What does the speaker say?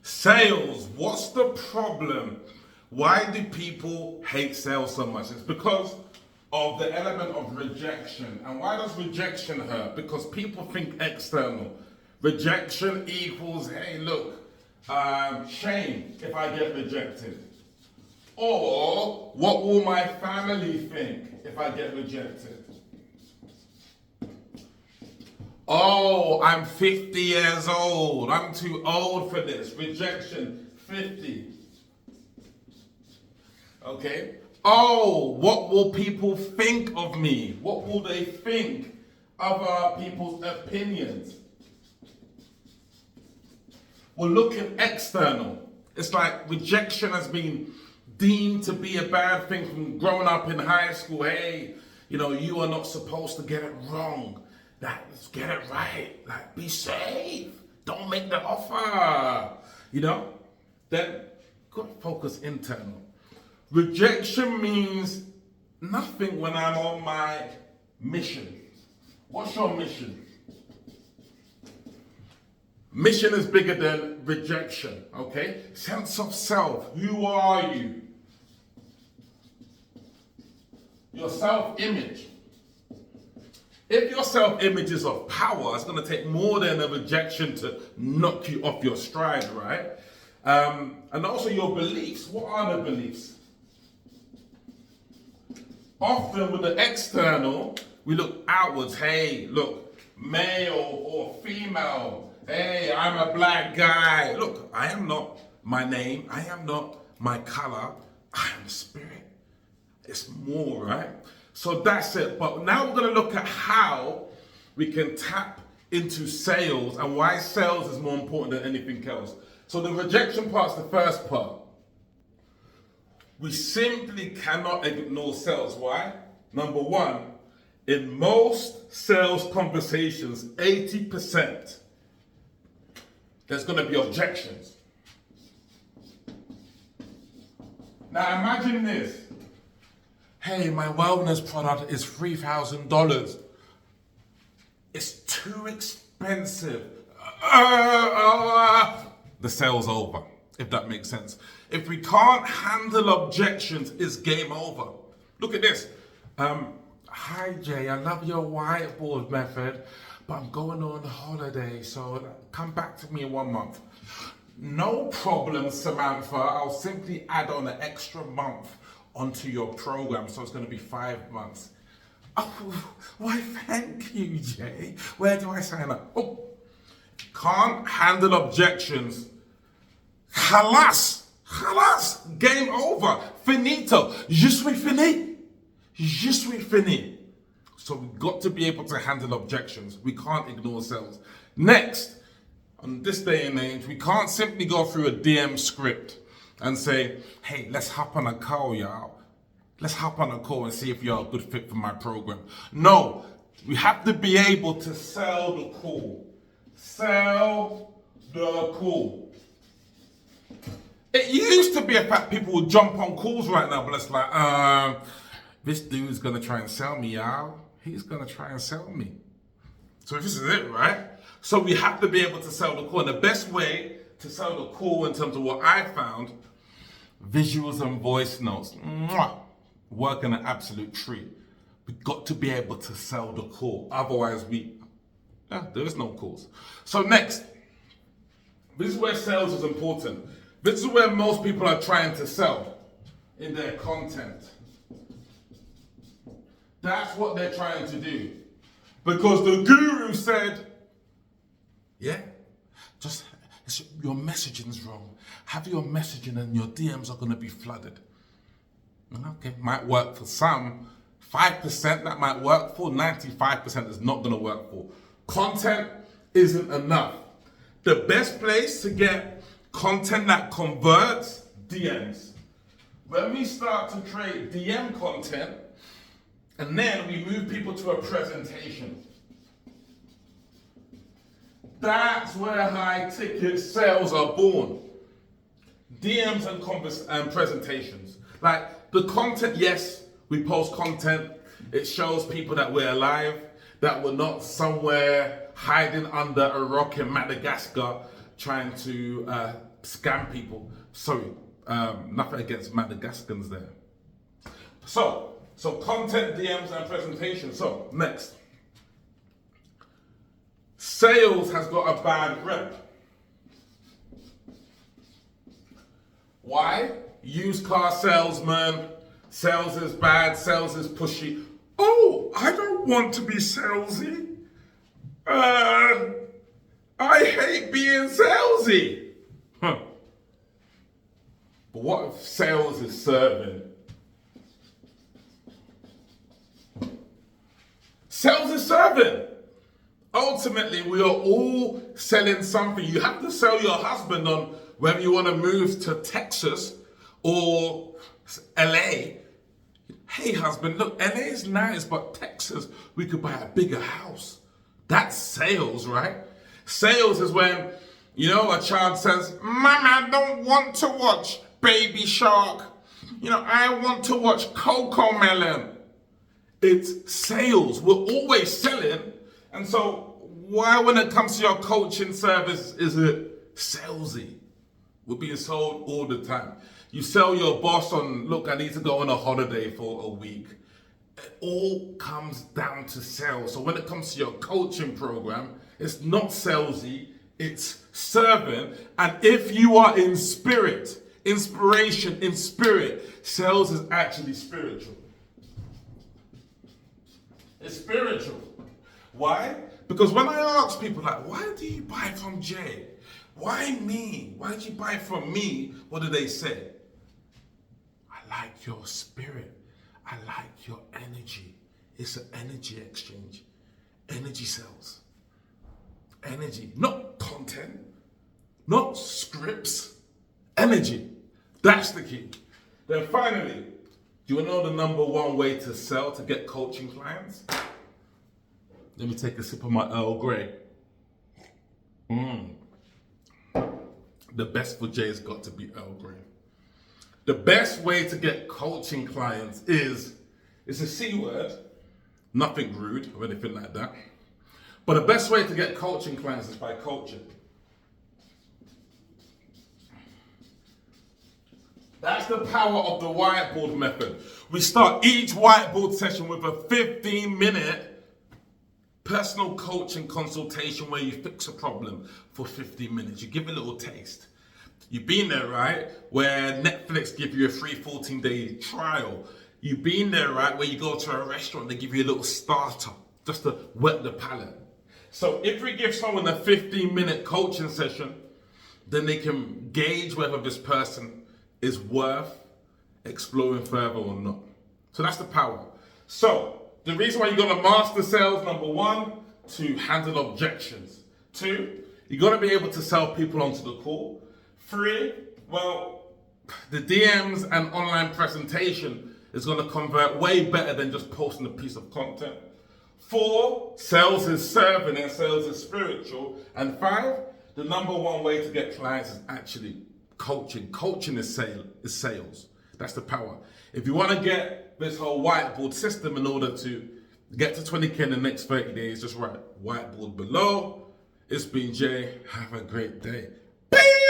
Sales, what's the problem? Why do people hate sales so much? It's because of the element of rejection. And why does rejection hurt? Because people think external. Rejection equals, hey, look, shame if I get rejected. Or what will my family think if I get rejected? Oh, I'm 50 years old. I'm too old for this. Rejection, 50. Okay. Oh, what will people think of me? What will they think of people's opinions? We're looking external. It's like rejection has been deemed to be a bad thing from growing up in high school. Hey, you are not supposed to get it wrong. Let's get it right. Like, be safe. Don't make the offer. Then go focus internal. Rejection means nothing when I'm on my mission. What's your mission? Mission is bigger than rejection, okay? Sense of self. Who are you? Your self-image. If your self-image is of power, it's going to take more than a rejection to knock you off your stride, right? And also your beliefs. What are the beliefs? Often with the external, we look outwards. Hey, look, male or female. Hey, I'm a black guy. Look, I am not my name. I am not my color. I am spirit. It's more, right? So that's it. But now we're going to look at how we can tap into sales and why sales is more important than anything else. So the rejection part's the first part. We simply cannot ignore sales. Why? Number one, in most sales conversations, 80%, there's going to be objections. Now imagine this. Hey, my wellness product is $3,000. It's too expensive. The sale's over, if that makes sense. If we can't handle objections, it's game over. Look at this. Hi Jay, I love your whiteboard method, but I'm going on holiday, so come back to me in 1 month. No problem, Samantha. I'll simply add on an extra month onto your program, so it's going to be 5 months. Oh, why thank you, Jay. Where do I sign up? Oh, can't handle objections. Halas, game over, finito, je suis fini. So we've got to be able to handle objections. We can't ignore sales. Next, on this day and age, we can't simply go through a DM script and say, hey, let's hop on a call, y'all. Let's hop on a call and see if you're a good fit for my program. No, we have to be able to sell the call. Sell the call. It used to be a fact people would jump on calls right now, but it's like, this dude's gonna try and sell me, y'all. He's gonna try and sell me. So this is it, right? So we have to be able to sell the call. And the best way to sell the call in terms of what I found, visuals and voice notes. Working an absolute treat. We've got to be able to sell the call. Otherwise, there is no calls. So next, this is where sales is important. This is where most people are trying to sell in their content. That's what they're trying to do. Because the guru said, your messaging's wrong. Have your messaging and your DMs are going to be flooded. Okay, might work for some. 5% that might work for, 95% is not going to work for. Content isn't enough. The best place to get content that converts, DMs. When we start to create DM content, and then we move people to a presentation, that's where high ticket sales are born. DMs and presentations. Like the content, yes, we post content. It shows people that we're alive, that we're not somewhere hiding under a rock in Madagascar, trying to scam people. Sorry, nothing against Madagascans there. So content, DMs, and presentation. So next, sales has got a bad rep. Why? Used car salesman. Sales is bad. Sales is pushy. Oh, I don't want to be salesy. I hate being salesy. Huh. But what if sales is serving? Sales is serving. Ultimately, we are all selling something. You have to sell your husband on whether you want to move to Texas or LA. Hey, husband, look, LA is nice, but Texas, we could buy a bigger house. That's sales, right? Sales is when, a child says, Mama, I don't want to watch Baby Shark. I want to watch Coco Melon. It's sales. We're always selling. And so why, when it comes to your coaching service, is it salesy? We're being sold all the time. You sell your boss on, look, I need to go on a holiday for a week. It all comes down to sales. So when it comes to your coaching program, it's not salesy, it's serving. And if you are in spirit, inspiration in spirit, sales is actually spiritual. It's spiritual. Why? Because when I ask people, why do you buy from Jay? Why me? Why did you buy from me? What do they say? I like your spirit. I like your energy. It's an energy exchange. Energy sells. Energy, not content, not scripts. Energy. That's the key. Then finally, do you know the number one way to sell, to get coaching clients? Let me take a sip of my Earl Grey. The best for Jay has got to be Earl Grey. The best way to get coaching clients is, it's a C word, nothing rude or anything like that. But the best way to get coaching clients is by coaching. That's the power of the whiteboard method. We start each whiteboard session with a 15-minute personal coaching consultation where you fix a problem for 15 minutes. You give a little taste. You've been there, right? Where Netflix give you a free 14-day trial. You've been there, right? Where you go to a restaurant, they give you a little starter just to wet the palate. So if we give someone a 15-minute coaching session, then they can gauge whether this person is worth exploring further or not. So that's the power. So the reason why you're going to master sales, number one, to handle objections. 2, you're going to be able to sell people onto the call. 3, well, the DMs and online presentation is going to convert way better than just posting a piece of content. 4, sales is serving and sales is spiritual. And 5, the number one way to get clients is actually coaching. Coaching is sales. That's the power. If you want to get this whole whiteboard system in order to get to 20K in the next 30 days, just write whiteboard below. It's been Jay. Have a great day. Peace!